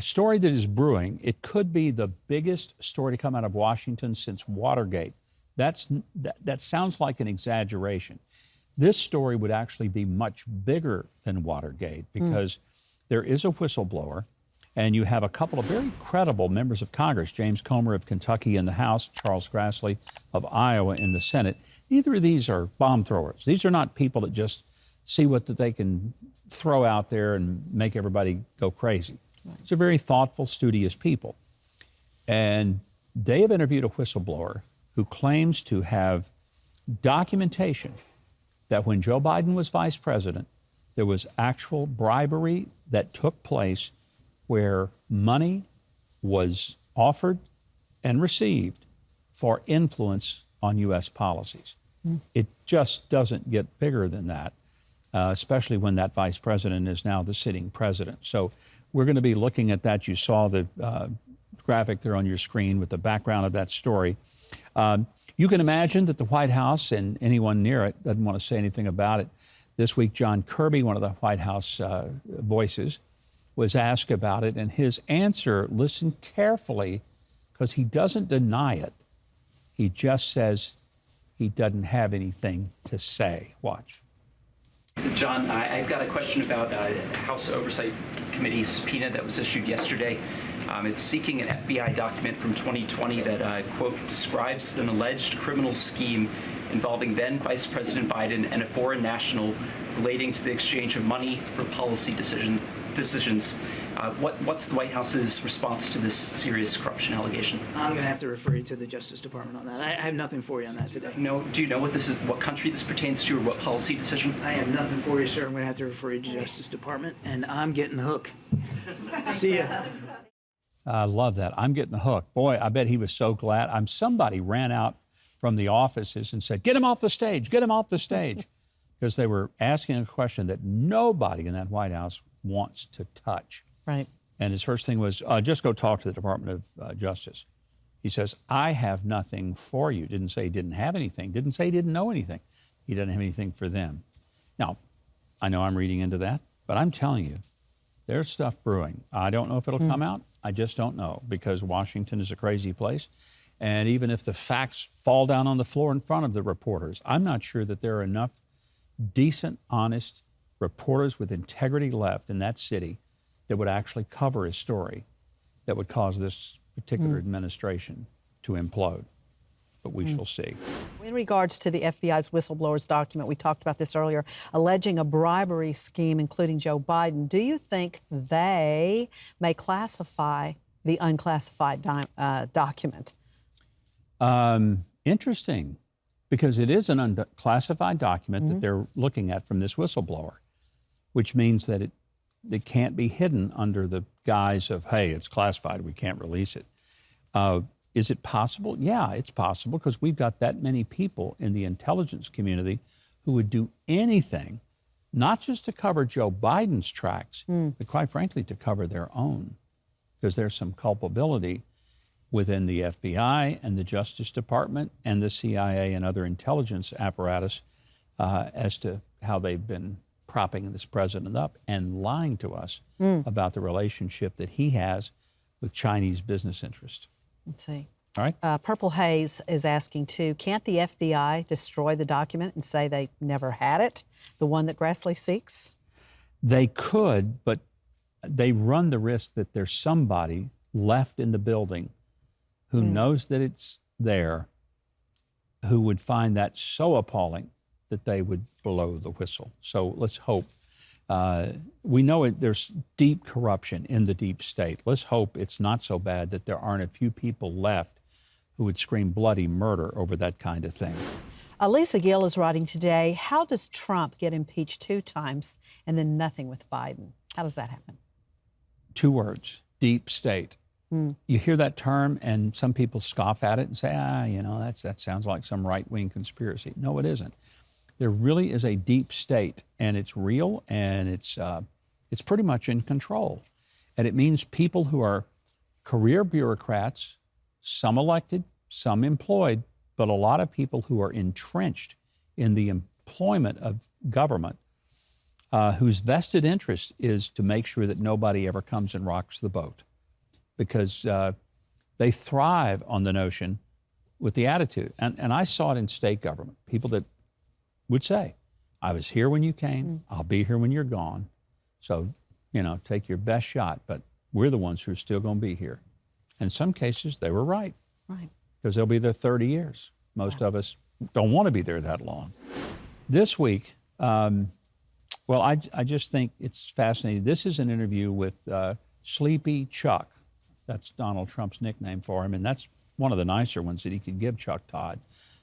a story that is brewing. It could be the biggest story to come out of Washington since Watergate. That sounds like an exaggeration. This story would actually be much bigger than Watergate because there is a whistleblower, and you have a couple of very credible members of Congress, James Comer of Kentucky in the House, Charles Grassley of Iowa in the Senate. Neither of these are bomb throwers. These are not people that just see what they can throw out there and make everybody go crazy. Right. These are very thoughtful, studious people. And they have interviewed a whistleblower who claims to have documentation that when Joe Biden was vice president, there was actual bribery that took place where money was offered and received for influence on U.S. policies. It just doesn't get bigger than that, especially when that vice president is now the sitting president. So we're going to be looking at that. You saw the graphic there on your screen with the background of that story. You can imagine that the White House and anyone near it doesn't want to say anything about it. This week, John Kirby, one of the White House voices, was asked about it, and his answer, listen carefully, because he doesn't deny it. He just says he doesn't have anything to say. Watch. John, I've got a question about House Oversight Committee subpoena that was issued yesterday. It's seeking an FBI document from 2020 that, quote, describes an alleged criminal scheme involving then Vice President Biden and a foreign national relating to the exchange of money for policy decisions. What's the White House's response to this serious corruption allegation? I'm going to have to refer you to the Justice Department on that. I have nothing for you on that today. No. Do you know what country this pertains to, or what policy decision? I have nothing for you, sir. I'm going to have to refer you to the Justice Department, and I'm getting the hook. See ya. I love that. I'm getting the hook. Boy, I bet he was so glad. Somebody ran out from the offices and said, get him off the stage, get him off the stage. Because they were asking a question that nobody in that White House wants to touch. Right. And his first thing was, just go talk to the Department of Justice. He says, I have nothing for you. Didn't say he didn't have anything. Didn't say he didn't know anything. He doesn't have anything for them. Now, I know I'm reading into that, but I'm telling you, there's stuff brewing. I don't know if it'll come out. I just don't know, because Washington is a crazy place. And even if the facts fall down on the floor in front of the reporters, I'm not sure that there are enough decent, honest reporters with integrity left in that city that would actually cover a story that would cause this particular administration to implode. But we shall see. In regards to the FBI's whistleblowers document, we talked about this earlier, alleging a bribery scheme, including Joe Biden. Do you think they may classify the unclassified document? Interesting, because it is an unclassified document that they're looking at from this whistleblower, which means that it can't be hidden under the guise of, hey, it's classified, we can't release it. Is it possible? Yeah, it's possible, because we've got that many people in the intelligence community who would do anything, not just to cover Joe Biden's tracks, but quite frankly, to cover their own, because there's some culpability within the FBI and the Justice Department and the CIA and other intelligence apparatus as to how they've been propping this president up and lying to us about the relationship that he has with Chinese business interests. Let's see. All right. Purple Haze is asking, too, can't the FBI destroy the document and say they never had it, the one that Grassley seeks? They could, but they run the risk that there's somebody left in the building who knows that it's there, who would find that so appalling that they would blow the whistle. So let's hope. We know there's deep corruption in the deep state. Let's hope it's not so bad that there aren't a few people left who would scream bloody murder over that kind of thing. Lisa Gill is writing today, how does Trump get impeached 2 times and then nothing with Biden? How does that happen? 2 words, deep state. You hear that term and some people scoff at it and say, that sounds like some right-wing conspiracy. No, it isn't. There really is a deep state, and it's real, and it's pretty much in control. And it means people who are career bureaucrats, some elected, some employed, but a lot of people who are entrenched in the employment of government, whose vested interest is to make sure that nobody ever comes and rocks the boat. because they thrive on the notion with the attitude. And I saw it in state government, people that would say, I was here when you came, I'll be here when you're gone. So, take your best shot, but we're the ones who are still going to be here. And in some cases, they were right. Right. Because they'll be there 30 years. Most of us don't want to be there that long. This week, I just think it's fascinating. This is an interview with Sleepy Chuck. That's Donald Trump's nickname for him, and that's one of the nicer ones that he could give Chuck Todd,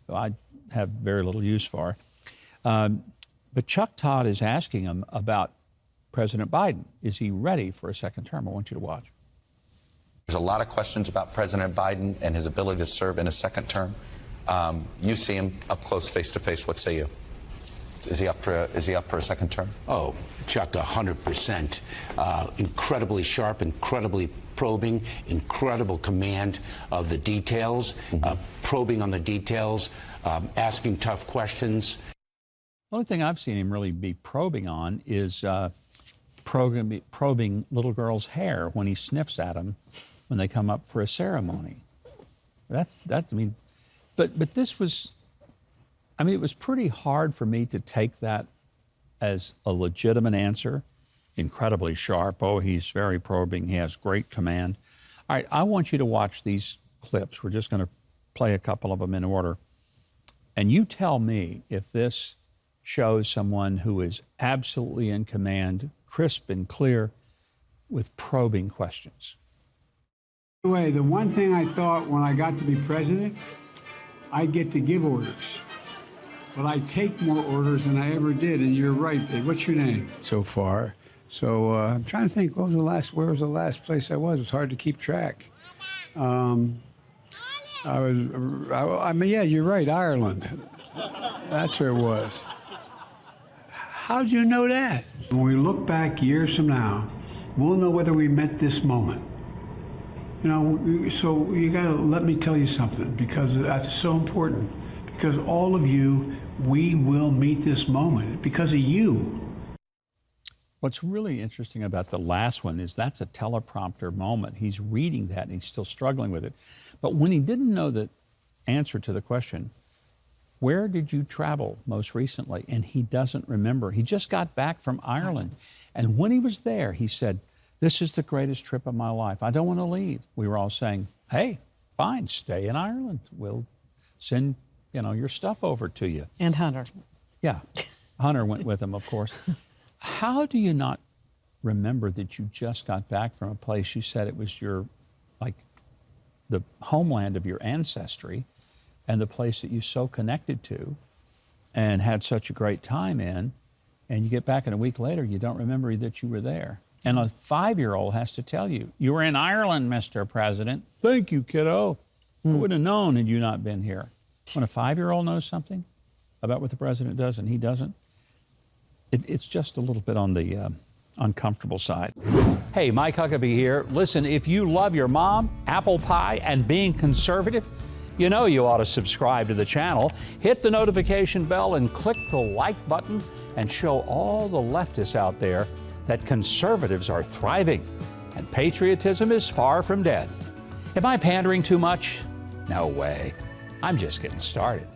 who I have very little use for. But Chuck Todd is asking him about President Biden. Is he ready for a second term? I want you to watch. There's a lot of questions about President Biden and his ability to serve in a second term. You see him up close, face to face. What say you? Is he up for a second term? Oh, Chuck, 100%. Incredibly sharp, incredibly probing, incredible command of the details, probing on the details, asking tough questions. The only thing I've seen him really be probing on is probing little girls' hair when he sniffs at them when they come up for a ceremony. But this was, it was pretty hard for me to take that as a legitimate answer. Incredibly sharp. Oh, he's very probing. He has great command. All right, I want you to watch these clips. We're just going to play a couple of them in order. And you tell me if this shows someone who is absolutely in command, crisp and clear, with probing questions. Anyway, the one thing I thought when I got to be president, I get to give orders. But I take more orders than I ever did, and you're right, Dave. What's your name so far? So I'm trying to think, where was the last place I was? It's hard to keep track. Yeah, you're right, Ireland. That's where it was. How'd you know that? When we look back years from now, we'll know whether we met this moment. So you gotta let me tell you something, because that's so important. Because all of you, we will meet this moment because of you. What's really interesting about the last one is that's a teleprompter moment. He's reading that and he's still struggling with it. But when he didn't know the answer to the question, where did you travel most recently? And he doesn't remember. He just got back from Ireland. And when he was there, he said, this is the greatest trip of my life. I don't want to leave. We were all saying, hey, fine, stay in Ireland. We'll send, your stuff over to you. And Hunter. Yeah, Hunter went with him, of course. How do you not remember that you just got back from a place you said it was the homeland of your ancestry and the place that you so connected to and had such a great time in, and you get back and a week later, you don't remember that you were there? And a 5-year-old has to tell you, you were in Ireland, Mr. President. Thank you, kiddo. I wouldn't have known had you not been here. When a 5-year-old knows something about what the president does and he doesn't, it's just a little bit on the uncomfortable side. Hey, Mike Huckabee here. Listen, if you love your mom, apple pie, and being conservative, you ought to subscribe to the channel, hit the notification bell, and click the like button, and show all the leftists out there that conservatives are thriving and patriotism is far from dead. Am I pandering too much? No way. I'm just getting started.